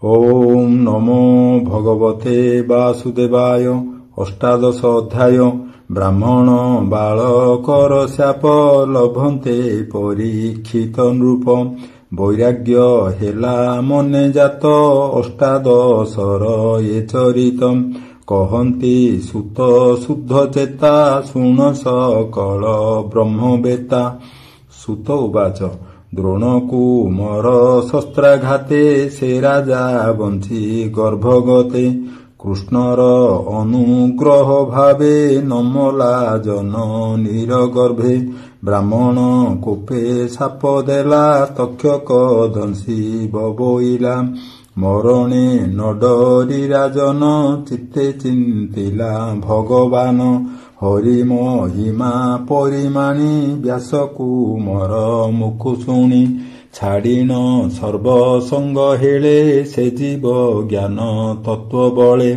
ओम नमो भगवते वासुदेवाय। अष्टादश अध्याय। ब्राह्मण बालकर शाप लभन्ते परीक्षित नृप। वैराग्य हेला मने जात अष्टादशर ये चरित। कहन्ति सुत शुद्ध चेता शुण सकल ब्रह्मवेत्ता। सुत उवाच द्रोणकु मर शस्त्राघाते से राजा बंची गर्भगते। कृष्णर अनुग्रह भावे नमला जननीर गर्भे। ब्राह्मण कोपे साप देला तक्षक दंशी बबोइला। मरणे न डरी राजन चित्ते चिंतिला भगवान। हरि महिमा परिमाणी व्यासकु मर मुखु शुणी। छाड़ीन सर्वसंग हेले से जीव ज्ञान तत्व बले।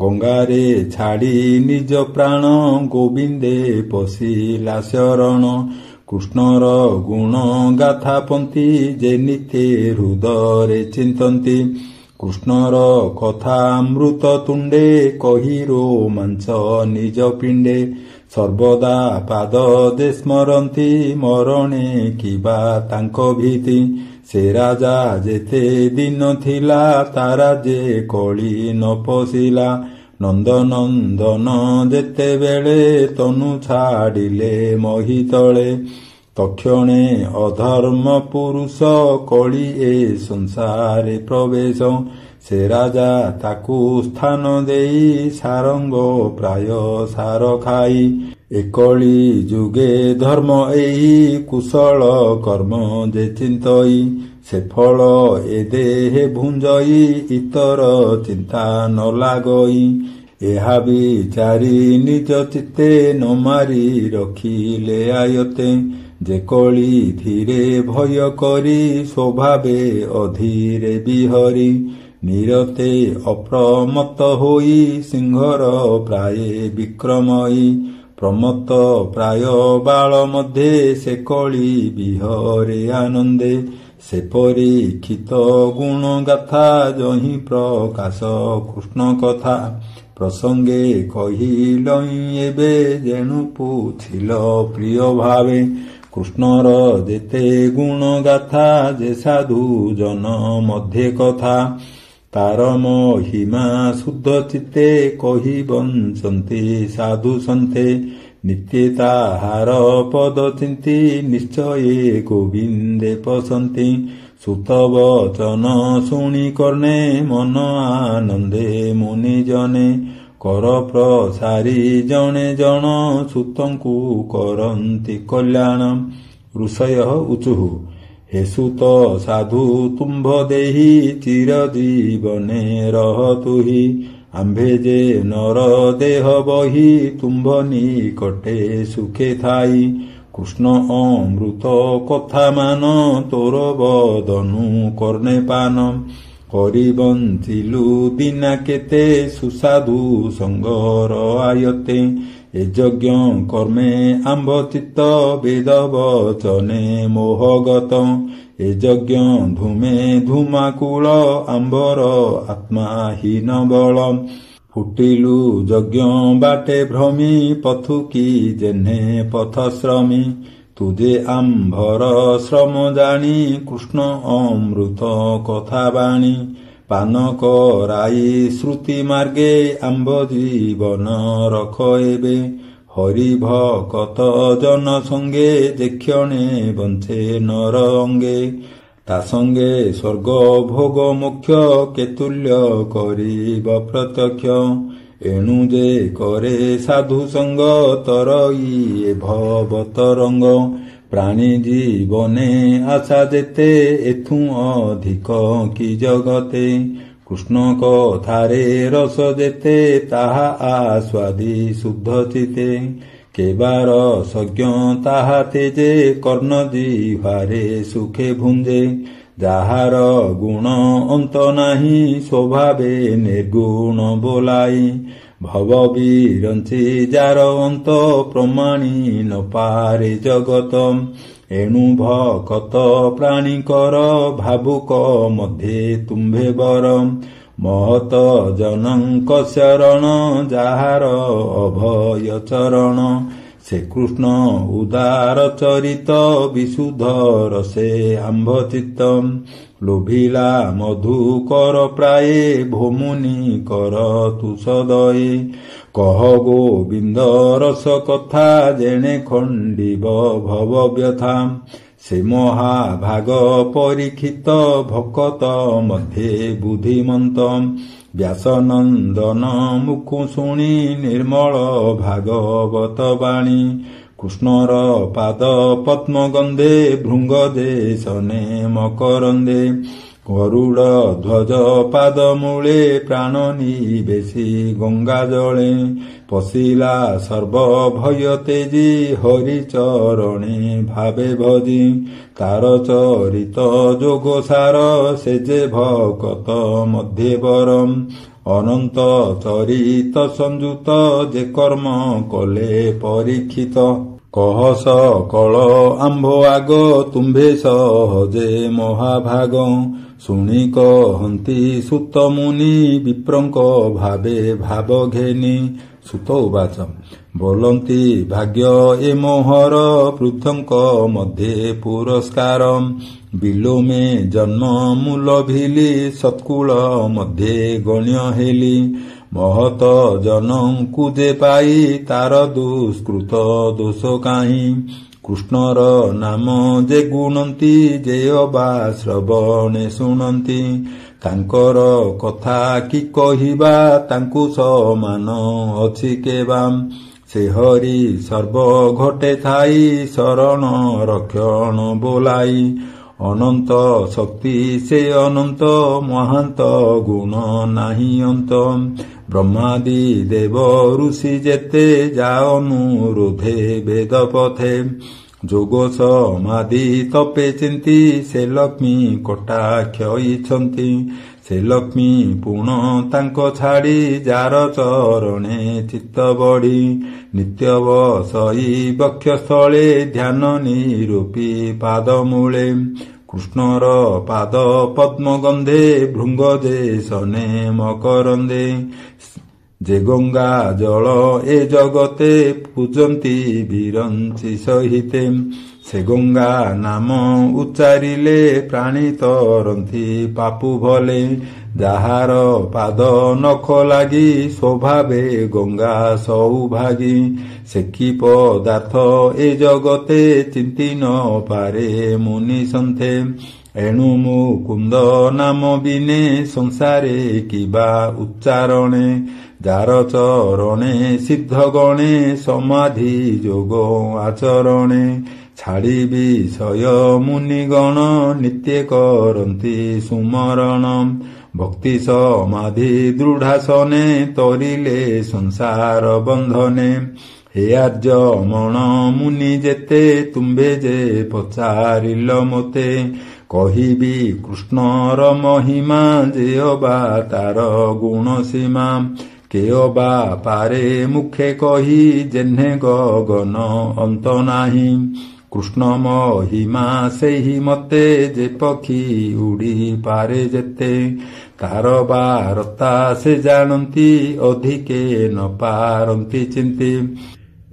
गंगारे छाड़ी निज प्राण गोविंदे पशिला शरण। कृष्णर गुण गाथा पंथी जे नित्ये हृदय चिंतन्ति। कृष्णर कथामृत तुंडे कहि रोमांच निज पिंडे। सर्वदा पाद दे स्मरन्ति मरणे किबा तांको भीति। से राजा जेते दिन थिला तारा जे कली न पशिला। नंदनंदन जेते बेले तनु छाड़िले मही तले। तक्षणे अधर्म पुरुष कली ए संसारे प्रवेश। से राजा ताकु स्थान देई सारंग प्राय सार खाई। एकली जुगे धर्म एई कुशल कर्म जे चिंतई। से फल ए देहे भुंजई इतर चिंता न लागई। एहा विचारी निज चित्ते न मारी रखिले आयते। जे कली धीरे भय करी स्वभावे अधीरे बिहरी। निरते अप्रमत्त होई सिंहर प्राये विक्रमई। प्रमत्त प्राय बाल मध्ये से कली बिहरे आनंदे। से परीक्षित गुण गाथा जहि प्रकाश कृष्ण कथा। प्रसंगे कहिलई एबे जेणु पुछिल प्रिय भावे। कृष्णर जेते गुण गाथा जे साधु जन मध्ये कथा। तार महिमा शुद्ध चित्ते कहि बंचन्ति साधु सन्ते। नित्ये ताहार पद चिंती निश्चये गोविंदे पसन्ति। सुत वचन शुणी कर्णे मन आनंदे मुनि जने। कर प्रसारी जणे जन सुतंकु करन्ति कल्याण। ऋषयः ऊचुः हे सुत साधु तुम्भ देहि चिरजीवने रहतुहि। आम्भे जे नर देह बहि तुम्भ निकटे सुखे थाई। कृष्ण अमृत कथा मान तोर बदनु कर्णे पान। करि बंचिलु दिना केते सुसाधु संगर आयते। ए यज्ञ कर्मे आम्भ चित्त वेद वचने मोहगत। ए यज्ञ धूमे धूमाकुल आम्भर आत्माहीन बल। फुटिलु यज्ञ बाटे भ्रमी पथुकी जेह्ने पथश्रमी। तुझे आम्भर श्रम जानी कृष्ण अमृत कथा बाणी। पान कराई श्रुति मार्गे आम्भ जीवन रख एबे। हरि भकत जन संगे जेक्षणे बंचे नर अंगे। ता संगे स्वर्ग भोग मोक्ष केतुल्य करिब प्रत्यक्ष। एणु जे करे साधु संग तरई ए भव तरंग। प्राणी जीवने आशा जेते एथु अधिक कि जगते। कृष्ण कथारे रस जेते ताहा आस्वादी शुद्ध चिते। केबार सज्ञ ताहा तेजे कर्ण जिह्वारे सुखे भुंजे। जाहार गुण अंत नाही स्वभावे निर्गुण बोलाई। भव विरंची जार अंत प्रमाणी न पारे जगत। ଏଣୁ ଭକତ ପ୍ରାଣୀଙ୍କର ଭାବୁକ ମଧ୍ୟେ ତୁମ୍ଭେ ବର ମହତ ଜନଙ୍କ ଶରଣ ଯାହାର ଅଭୟ ଚରଣ ସେ କୃଷ୍ଣ ଉଦାର ଚରିତ ବିଶୁଦ୍ଧ ରସେ ଆମ୍ଭ ଚିତ୍ତ ଲୋଭିଲା ମଧୁକର ପ୍ରାୟେ ଭୋମୁନି କର ତୁଷଦୟେ କହ ଗୋବିନ୍ଦ ରସ କଥା ଯେଣେ ଖଣ୍ଡିବ ଭବ ବ୍ୟଥା ସେ ମହାଭାଗ ପରୀକ୍ଷିତ ଭକତ ମଧ୍ୟେ ବୁଦ୍ଧିମନ୍ତ ବ୍ୟାସନନ୍ଦନ ମୁଖୁ ଶୁଣି ନିର୍ମଳ ଭାଗବତ ବାଣୀ କୃଷ୍ଣର ପାଦ ପଦ୍ମଗନ୍ଧେ ଭୃଙ୍ଗ ଦେଶନେ ମକରନ୍ଦେ ଗରୁଡ଼ ଧ୍ୱଜ ପାଦ ମୂଳେ ପ୍ରାଣ ନିବେଶୀ ଗଙ୍ଗା ଜଳେ ପଶିଲା ସର୍ବଭୟ ତେଜି ହରିଚରଣେ ଭାବେ ଭଜି ତାର ଚରିତ ଯୋଗ ସାର ସେ ଯେ ଭକତ ମଧ୍ୟେ ବରମ୍ ଅନନ୍ତ ଚରିତ ସଂଯୁତ ଯେ କର୍ମ କଲେ ପରୀକ୍ଷିତ କହ ସକଳ ଆମ୍ଭ ଆଗ ତୁମ୍ଭେ ସହଜେ ମହାଭାଗ ଶୁଣି କହନ୍ତି ସୁତ ମୁନି ବିପ୍ରଙ୍କ ଭାବେ ଭାବ ଘେନି ସୁତ ଉବାଚ ବୋଲନ୍ତି ଭାଗ୍ୟ ଏ ମୋହର ବୃଦ୍ଧଙ୍କ ମଧ୍ୟେ ପୁରସ୍କାର ବିଲୋମେ ଜନ୍ମ ମୂଲ ଭିଲି ସତ୍କୁଳ ମଧ୍ୟେ ଗଣ୍ୟ ହେଲି ମହତ ଜନଙ୍କୁ ଯେ ପାଇ ତାର ଦୁଷ୍କୃତ ଦୋଷ କାହିଁ କୃଷ୍ଣର ନାମ ଯେ ଗୁଣନ୍ତି ଯେ ଅବା ଶ୍ରବଣେ ଶୁଣନ୍ତି ତାଙ୍କର କଥା କି କହିବା ତାଙ୍କୁ ସମାନ ଅଛି କେବା ସେ ହରି ସର୍ବ ଘଟେ ଥାଇ ଶରଣ ରକ୍ଷଣ ବୋଲାଇ ଅନନ୍ତ ଶକ୍ତି ସେ ଅନନ୍ତ ମହାନ୍ତ ଗୁଣ ନାହିଁ ଅନ୍ତ ବ୍ରହ୍ମାଦି ଦେବ ଋଷି ଯେତେ ଯା ଅନୁରୋଧେ ବେଦ ପଥେ ଯୋଗ ସମାଧି ତପେ ଚିନ୍ତି ସେ ଲକ୍ଷ୍ମୀ କଟାକ୍ଷ ଇଛନ୍ତି ସେ ଲକ୍ଷ୍ମୀ ପୁଣ ତାଙ୍କ ଛାଡ଼ି ଯାର ଚରଣେ ଚିତ୍ତ ବଢି ନିତ୍ୟ ବସଇ ବକ୍ଷସ୍ଥଳେ ଧ୍ୟାନ ନିରୂପୀ ପାଦ ମୂଳେ କୃଷ୍ଣର ପାଦ ପଦ୍ମଗନ୍ଧେ ଭୃଙ୍ଗ ଦେଶନେ ମକରନ୍ଦେ ଯେ ଗଙ୍ଗା ଜଳ ଏ ଜଗତେ ପୂଜନ୍ତି ବିରଞ୍ଚି ସହିତେ ସେ ଗଙ୍ଗା ନାମ ଉଚ୍ଚାରିଲେ ପ୍ରାଣୀ ତରନ୍ତି ପାପୁ ଭଲେ ଯାହାର ପାଦ ନଖ ଲାଗି ସ୍ୱଭାବେ ଗଙ୍ଗା ସୌଭାଗୀ ସେ କି ପଦାର୍ଥ ଏ ଜଗତେ ଚିନ୍ତି ନ ପାରେ ମୁନି ସନ୍ଥେ ଏଣୁ ମୁକୁନ୍ଦ ନାମ ବିନେ ସଂସାରେ କିବା ଉଚ୍ଚାରଣେ ଯାର ଚରଣେ ସିଦ୍ଧ ଗଣେ ସମାଧି ଯୋଗ ଆଚରଣେ ଛାଡ଼ି ବିଷୟ ମୁନିଗଣ ନିତ୍ୟ କରନ୍ତି ସୁମରଣ ଭକ୍ତି ସମାଧି ଦୃଢାସନେ ତରିଲେ ସଂସାର ବନ୍ଧନେ ହେ ଆର୍ଯ୍ୟମଣ ମୁନି ଯେତେ ତୁମ୍ଭେ ଯେ ପଚାରିଲ ମୋତେ କହିବି କୃଷ୍ଣର ମହିମା ଯେ ଅବା ତାର ଗୁଣ ସୀମା କେ ଅବା ପାରେ ମୁଖେ କହି ଯେହ୍ନେ ଗଗନ ଅନ୍ତ ନାହିଁ କୃଷ୍ଣ ମହିମା ସେହି ମତେ ଯେ ପକ୍ଷୀ ଉଡ଼ି ପାରେ ଯେତେ ତାର ବାରତା ସେ ଜାଣନ୍ତି ଅଧିକେ ନ ପାରନ୍ତି ଚିନ୍ତି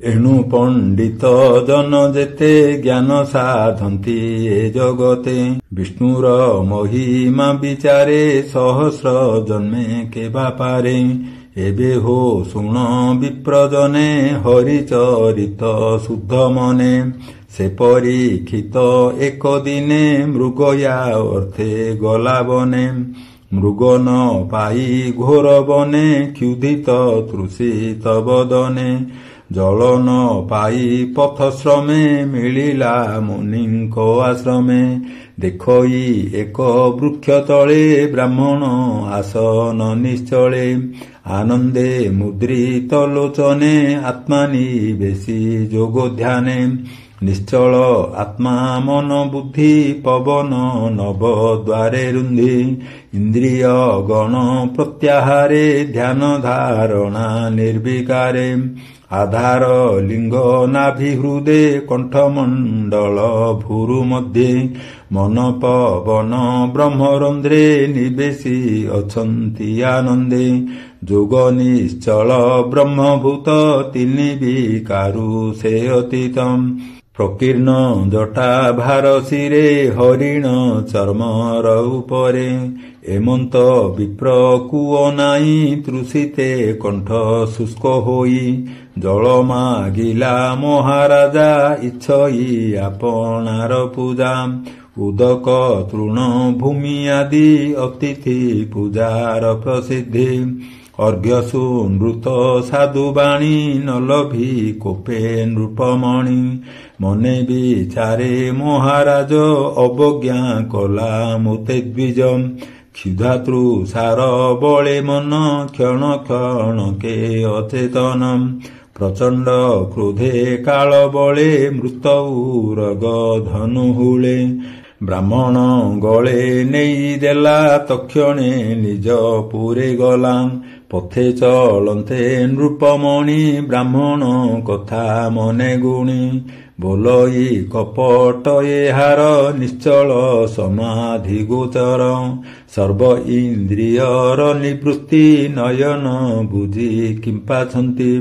ଏଣୁ ପଣ୍ଡିତ ଜନ ଯେତେ ଜ୍ଞାନ ସାଧନ୍ତି ଏ ଜଗତେ ବିଷ୍ଣୁର ମହିମା ବିଚାରେ ସହସ୍ର ଜନ୍ମେ କେବା ପାରେ ଏବେ ହୋ ଶୁଣ ବିପ୍ରଜନେ ହରିଚରିତ ଶୁଦ୍ଧ ମନେ ସେ ପରୀକ୍ଷିତ ଏକ ଦିନେ ମୃଗୟା ଅର୍ଥେ ଗଲା ବନେ ମୃଗ ନ ପାଇ ଘୋର ବନେ କ୍ଷୁଧିତ ତୃଷିତ ବଦନେ ଜଳ ନ ପାଇ ପଥଶ୍ରମେ ମିଳିଲା ମୁନିଙ୍କ ଆଶ୍ରମେ ଦେଖଇ ଏକ ବୃକ୍ଷ ତଳେ ବ୍ରାହ୍ମଣ ଆସନ ନିଶ୍ଚଳେ ଆନନ୍ଦେ ମୁଦ୍ରିତ ଲୋଚନେ ଆତ୍ମାନିବେଶୀ ଯୋଗ ଧ୍ୟାନେ ନିଶ୍ଚଳ ଆତ୍ମା ମନ ବୁଦ୍ଧି ପବନ ନବ ଦ୍ୱାରେ ରୁନ୍ଧି ଇନ୍ଦ୍ରିୟ ଗଣ ପ୍ରତ୍ୟାହାରେ ଧ୍ୟାନ ଧାରଣା ନିର୍ବିକାରେ ଆଧାର ଲିଙ୍ଗ ନାଭି ହୃଦେ କଣ୍ଠମଣ୍ଡଳ ଭୁରୁ ମଧ୍ୟେ ମନ ପବନ ବ୍ରହ୍ମରନ୍ଧ୍ରେ ନିବେଶୀ ଅଛନ୍ତି ଆନନ୍ଦେ ଯୋଗ ନିଶ୍ଚଳ ବ୍ରହ୍ମଭୂତ ତିନି ବିକାରୁ ସେ ଅତୀତମ୍ ପ୍ରକୀର୍ଣ୍ଣ ଜଟା ଭାର ଶିରେ ହରିଣ ଚର୍ମର ଉପରେ ଏମନ୍ତ ବିପ୍ର କୂଅ ନାଇଁ ତୃଷିତେ କଣ୍ଠ ଶୁଷ୍କ ହୋଇ ଜଳ ମାଗିଲା ମହାରାଜା ଇଚ୍ଛଇ ଆପଣାର ପୂଜା ଉଦକ ତୃଣ ଭୂମି ଆଦି ଅତିଥି ପୂଜାର ପ୍ରସିଦ୍ଧି ଅର୍ଘ୍ୟସୁ ନୃତ ସାଧୁବାଣୀ ନଲଭି କୋପେ ନୃପମଣି ମନେ ବିଚାରେ ମହାରାଜ ଅବଜ୍ଞା କଲା ମୋତେ ଦ୍ୱିଜ କ୍ଷୁଧାତୃଷାର ବଳେ ମନ କ୍ଷଣ କ୍ଷଣକେ ଅଚେତନ ପ୍ରଚଣ୍ଡ କ୍ରୋଧେ କାଳ ବଳେ ମୃତ ଉରଗ ଧନୁ ହୁଳେ ବ୍ରାହ୍ମଣ ଗଳେ ନେଇ ଦେଲା ତକ୍ଷଣେ ନିଜ ପୁରେ ଗଲା ପଥେ ଚଳନ୍ତେ ନୃପମଣି ବ୍ରାହ୍ମଣ କଥା ମନେ ଗୁଣି ବୋଲଇ କପଟ ଏହାର ନିଶ୍ଚଳ ସମାଧି ଗୋଚର ସର୍ବ ଇନ୍ଦ୍ରିୟର ନିବୃତ୍ତି ନୟନ ବୁଝି କିମ୍ପାଛନ୍ତି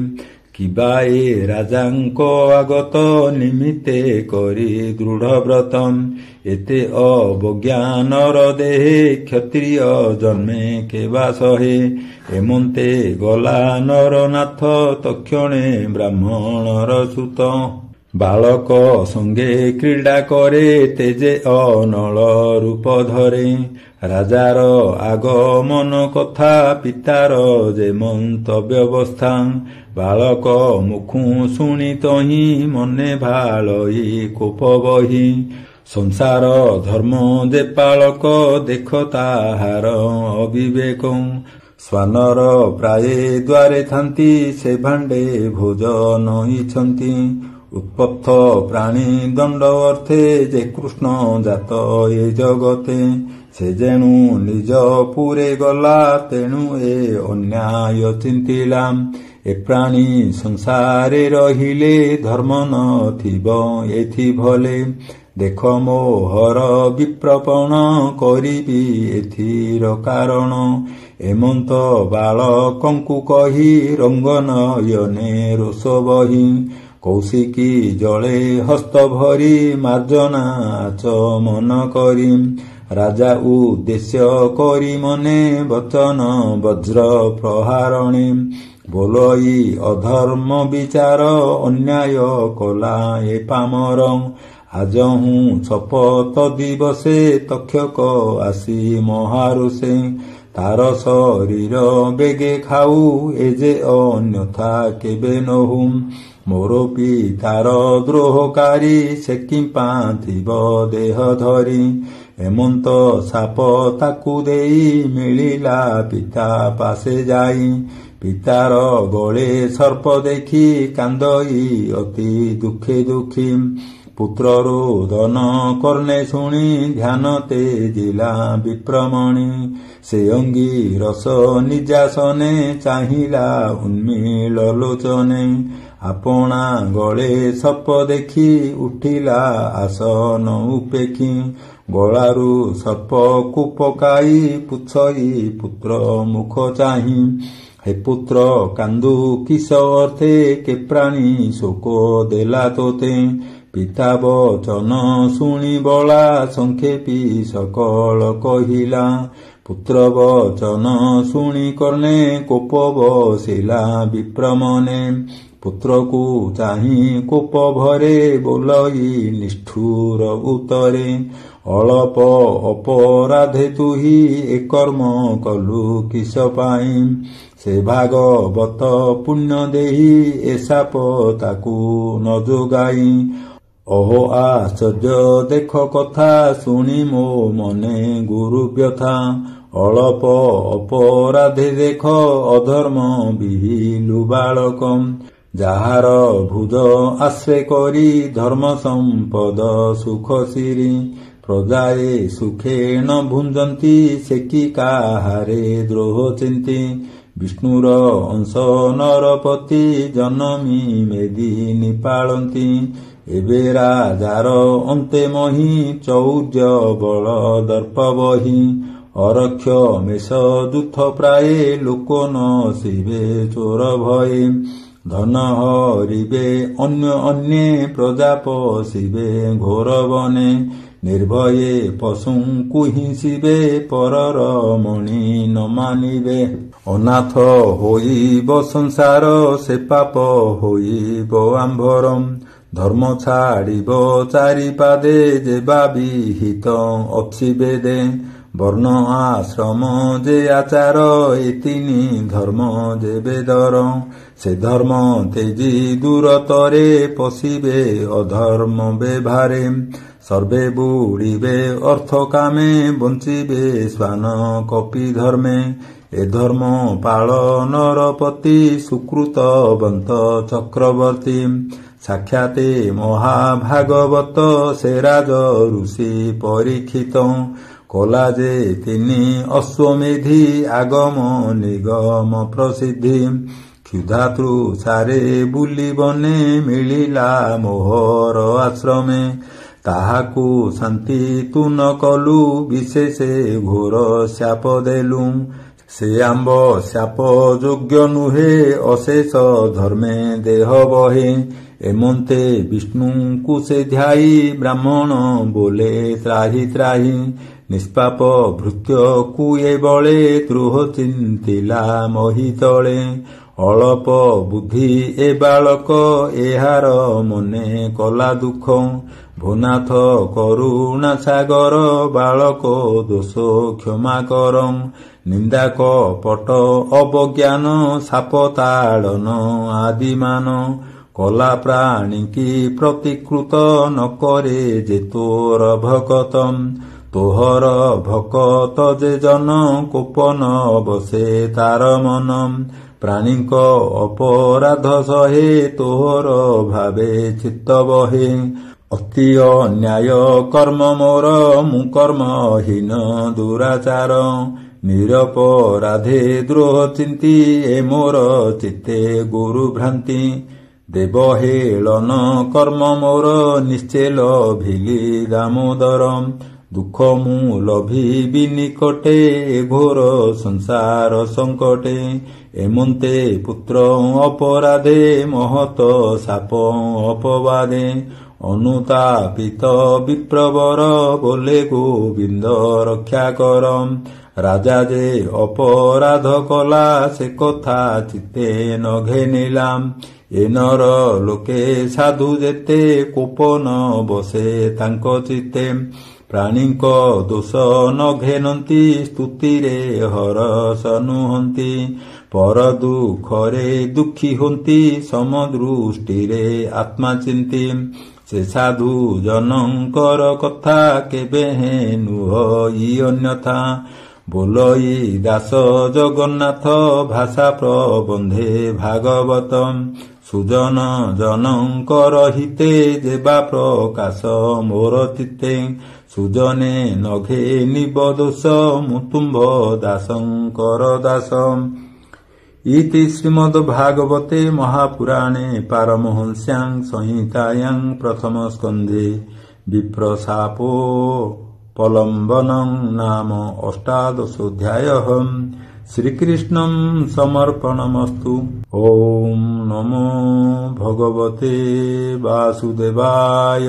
କିବା ଏ ରାଜାଙ୍କ ଆଗତ ନିମିତ୍ତେ କରି ଦୃଢ ବ୍ରତ ଏତେ ଅବଜ୍ଞାନର ଦେହେ କ୍ଷତ୍ରିୟ ଜନ୍ମେ କେବା ସହେ ଏମନ୍ତେ ଗଲା ନରନାଥ ତକ୍ଷଣେ ବ୍ରାହ୍ମଣର ସୁତ ବାଳକ ସଙ୍ଗେ କ୍ରୀଡ଼ା କରେ ତେଜେ ଅନଳ ରୂପ ଧରେ ରାଜାର ଆଗମନ କଥା ପିତାର ଯେ ମନ୍ତବ୍ୟ ବ୍ୟବସ୍ଥା ବାଳକ ମୁଖୁ ଶୁଣି ତହିଁ ମନେ ଭାଳଇ କୋପ ବହି ସଂସାର ଧର୍ମ ଯେ ପାଳକ ଦେଖ ତାହାର ଅବିବେକ ଶ୍ୱାନର ପ୍ରାୟେ ଦ୍ୱାରେ ଥାନ୍ତି ସେ ଭାଣ୍ଡେ ଭୋଜନ ଇଛନ୍ତି ଉତ୍ପତ୍ତ ପ୍ରାଣୀ ଦଣ୍ଡ ଅର୍ଥେ ଯେ କୃଷ୍ଣ ଜାତ ଏ ଜଗତେ ସେ ଯେଣୁ ନିଜ ପୁରେ ଗଲା ତେଣୁ ଏ ଅନ୍ୟାୟ ଚିନ୍ତିଲା ଏ ପ୍ରାଣୀ ସଂସାରେ ରହିଲେ ଧର୍ମ ନଥିବ ଏଥି ଭଲେ ଦେଖ ମୋହର ବିପ୍ରପଣ କରିବି ଏଥିର କାରଣ ଏମନ୍ତ ବାଳକଙ୍କୁ କହି ରଙ୍ଗନୟନେ ରୋଷ ବହି କୌଶିକୀ ଜଳେ ହସ୍ତ ଭରି ମାର୍ଜନା ଆଚମନ କରି ରାଜା ଉଦ୍ଦେଶ୍ୟ କରି ମନେ ବଚନ ବଜ୍ର ପ୍ରହାରଣେ ବୋଲଇ ଅଧର୍ମ ବିଚାର ଅନ୍ୟାୟ କଲା ଏ ପାମର ଆଜହୁଁ ଶପଥ ଦିବସେ ତକ୍ଷକ ଆସି ମହାରୁଷେ ତାର ଶରୀର ବେଗେ ଖାଉ ଏ ଯେ ଅନ୍ୟଥା କେବେ ନହୁ ମୋର ପିତାର ଦ୍ରୋହକାରୀ ସେ କିମ୍ପା ଥିବ ଦେହ ଧରି ଏମନ୍ତ ସାପ ତାକୁ ଦେଇ ମିଳିଲା ପିତା ପାଶେ ଯାଇ ପିତାର ଗଳେ ସର୍ପ ଦେଖି କାନ୍ଦଇ ଅତି ଦୁଃଖେ ଦୁଃଖୀ ପୁତ୍ର ରୋଦନ କର୍ଣ୍ଣେ ଶୁଣି ଧ୍ୟାନ ତେଜିଲା ବିପ୍ରମଣି ସେ ଅଙ୍ଗୀ ରସ ନିଜାସନେ ଚାହିଁଲା ଉନ୍ମୀଳ ଲୋଚନେ ଆପଣା ଗଳେ ସର୍ପ ଦେଖି ଉଠିଲା ଆସନ ଉପେକ୍ଷୀ ଗଳାରୁ ସର୍ପକୁ ପକାଇ ପୁଛଇ ପୁତ୍ର ମୁଖ ଚାହିଁ ହେ ପୁତ୍ର କାନ୍ଦୁ କିସ ଅର୍ଥେ କେ ପ୍ରାଣୀ ଶୋକ ଦେଲା ତୋତେ ପିତା ବଚନ ଶୁଣି ବଳା ସଂକ୍ଷେପୀ ସକଳ କହିଲା ପୁତ୍ର ବଚନ ଶୁଣି କର୍ଣ୍ଣେ କୋପ ବସିଲା ବିପ୍ରମନେ ପୁତ୍ରକୁ ଚାହିଁ କୋପ ଭରେ ବୋଲଇ ନିଷ୍ଠୁର ଉତରେ ଅଳପ ଅପରାଧେ ତୁହି ଏ କର୍ମ କଲୁ କିସ ପାଇଁ ସେ ଭାଗବତ ପୁଣ୍ୟ ଦେହି ଏ ସାପ ତାକୁ ନ ଯୋଗାଇ ଅହୋ ଆଶ୍ଚର୍ଯ୍ୟ ଦେଖ କଥା ଶୁଣି ମୋ ମନେ ଗୁରୁ ବ୍ୟଥା ଅଳପ ଅପରାଧେ ଦେଖ ଅଧର୍ମ ବିହିଲୁ ବାଳକ ଯାହାର ଭୁଜ ଆଶ୍ରେ କରି ଧର୍ମ ସମ୍ପଦ ସୁଖ ସିରି ପ୍ରଜାଏ ସୁଖେ ନ ଭୁଞ୍ଜନ୍ତି ସେ କି କାହାରେ ଦ୍ରୋହ ଚିନ୍ତି ବିଷ୍ଣୁର ଅଂଶ ନରପତି ଜନମି ମେଦିନୀ ପାଳନ୍ତି। ଏବେ ରାଜାର ଅନ୍ତେ ମହି ଚୌର୍ଯ୍ୟ ବଳ ଦର୍ପ ବହି। ଅରକ୍ଷ ମେଷ ଦୂତ ପ୍ରାୟେ ଲୋକ ନ ଶିବେ ଚୋର ଭୟେ। ଧନ ହରିବେ ଅନ୍ୟ ଅନ୍ୟେ ପ୍ରଜା ପଶିବେ ଘୋର ବନେ। ନିର୍ଭୟେ ପଶୁଙ୍କୁ ହିଂସିବେ ପରର ମଣି ନ ମାନିବେ। ଅନାଥ ହୋଇବ ସଂସାର ସେ ପାପ ହୋଇବ ଆମ୍ଭରମ୍। ଧର୍ମ ଛାଡ଼ିବ ଚାରିପାଦେ ଯେବା ବିହିତ ଅଛି ବେଦେ। ବର୍ଣ୍ଣ ଆଶ୍ରମ ଯେ ଆଚାର ଏ ତିନି ଧର୍ମ ଯେ ବେଦର। ସେ ଧର୍ମ ତେଜି ଦୂରତରେ ପଶିବେ ଅଧର୍ମ ବେଭାରେ। ସର୍ବେ ବୁଡ଼ିବେ ଅର୍ଥ କାମେ ବଞ୍ଚିବେ ଶ୍ୱାନ କପି ଧର୍ମେ। ଏ ଧର୍ମ ପାଳ ନରପତି ସୁକୃତବନ୍ତ ଚକ୍ରବର୍ତ୍ତୀ। ସାକ୍ଷାତେ ମହାଭାଗବତ ସେ ରାଜ ଋଷି ପରୀକ୍ଷିତ। କଲା ଯେ ତିନି ଅଶ୍ୱମେଧି ଆଗମ ନିଗମ ପ୍ରସିଦ୍ଧି। କ୍ଷୁଧାତୃଷାରେ ବୁଲିବନେ ମିଳିଲା ମୋହର ଆଶ୍ରମେ। ତାହାକୁ ଶାନ୍ତି ତୁ ନ କଲୁ ବିଶେଷେ ଘୋର శాପ ଦେଲୁ। ସେ ଆମ୍ବ శాପ ଯୋଗ୍ୟ ନୁହେ ଅଶେଷ ଧର୍ମେ ଦେହ ବହେ। ଏମନ୍ତେ ବିଷ୍ଣୁଙ୍କୁ ସେ ଧ୍ୟାଇ ବ୍ରାହ୍ମଣ ବୋଲେ ତ୍ରାହି ତ୍ରାହି। ନିଷ୍ପାପ ଭୃତ୍ୟକୁ ଏ ବଳେ ଦ୍ରୋହ ଚିନ୍ତିଲା ମହି ତଳେ। ଅଳପ ବୁଦ୍ଧି ଏ ବାଳକ ଏହାର ମନେ କଲା ଦୁଃଖ। ଭୂନାଥ କରୁଣା ସାଗର ବାଳକ ଦୋଷ କ୍ଷମା କର। ନିନ୍ଦା କପଟ ଅବଜ୍ଞାନ ସାପ ତାଡ଼ନ ଆଦିମାନ। କଲା ପ୍ରାଣୀ କି ପ୍ରତିକୃତ ନ କରେ ଯେ ତୋର ଭକତ। ତୋହର ଭକତ ଯେ ଜନ କୋପନ ବସେ ତାର ମନ। ପ୍ରାଣୀଙ୍କ ଅପରାଧ ସହେ ତୋହର ଭାବେ ଚିତ୍ତ ବହେ। ଅତି ଅନ୍ୟାୟ କର୍ମ ମୋର ମୁଁ କର୍ମହୀନ ଦୁରାଚାର। ନିରପରାଧେ ଦ୍ରୋହ ଚିନ୍ତି ଏ ମୋର ଚିତ୍ତେ ଗୁରୁ ଭ୍ରାନ୍ତି। ଦେବହେଳନ କର୍ମ ମୋର ନିଶ୍ଚେ ଲଭିଲି ଦାମୋଦର। ଦୁଃଖ ମୁଁ ଲଭିବି ନିକଟେ ଘୋର ସଂସାର ସଙ୍କଟେ। ଏମନ୍ତେ ପୁତ୍ର ଅପରାଧେ ମହତ ସାପ ଅପବାଦେ। ଅନୁତାପିତ ବିପ୍ରବର ବୋଲେ ଗୋବିନ୍ଦ ରକ୍ଷା କର। ରାଜା ଯେ ଅପରାଧ କଲା ସେ କଥା ଚିତ୍ତେ ନ ଘେନିଲା। ଏ ନର ଲୋକେ ସାଧୁ ଯେତେ କୋପନ ବସେ ତାଙ୍କ ଚିତ୍ତେ। ପ୍ରାଣୀଙ୍କ ଦୋଷ ନ ଘେନନ୍ତି ସ୍ତୁତିରେ ହରସ ନୁହନ୍ତି। ପର ଦୁଃଖରେ ଦୁଃଖୀ ହୁଅନ୍ତି ସମଦୃଷ୍ଟିରେ ଆତ୍ମା ଚିନ୍ତି। ସେ ସାଧୁ ଜନଙ୍କର କଥା କେବେ ନୁହ ଇ ଅନ୍ୟଥା। ବୋଲଇ ଦାସ ଜଗନ୍ନାଥ ଭାଷା ପ୍ରବନ୍ଧେ ଭାଗବତ। ସୁଜନ ଜନଙ୍କର ହିତେ ଯେବା ପ୍ରକାଶ ମୋର ଚିତ୍ତେ। ସୁଜନେ ନଘେ ନିବ ଦୋଷ ମୁଁ ତୁମ୍ଭ ଦାସଙ୍କର ଦାସ। ଇତି ଶ୍ରୀମଦ୍ ଭାଗବତେ ମହାପୁରାଣେ ପାରମହଂସ୍ୟାଂ ସଂହିତାୟାଂ ପ୍ରଥମ ସ୍କନ୍ଧେ ବିପ୍ରଶାପୋପଲମ୍ବନଂ ନାମ ଅଷ୍ଟାଦଶୋऽଧ୍ୟାୟः। ଶ୍ରୀକୃଷ୍ଣଂ ସମର୍ପଣମସ୍ତୁ। ଓಂ ନମୋ ଭଗବତେ ବାସୁଦେବାୟ।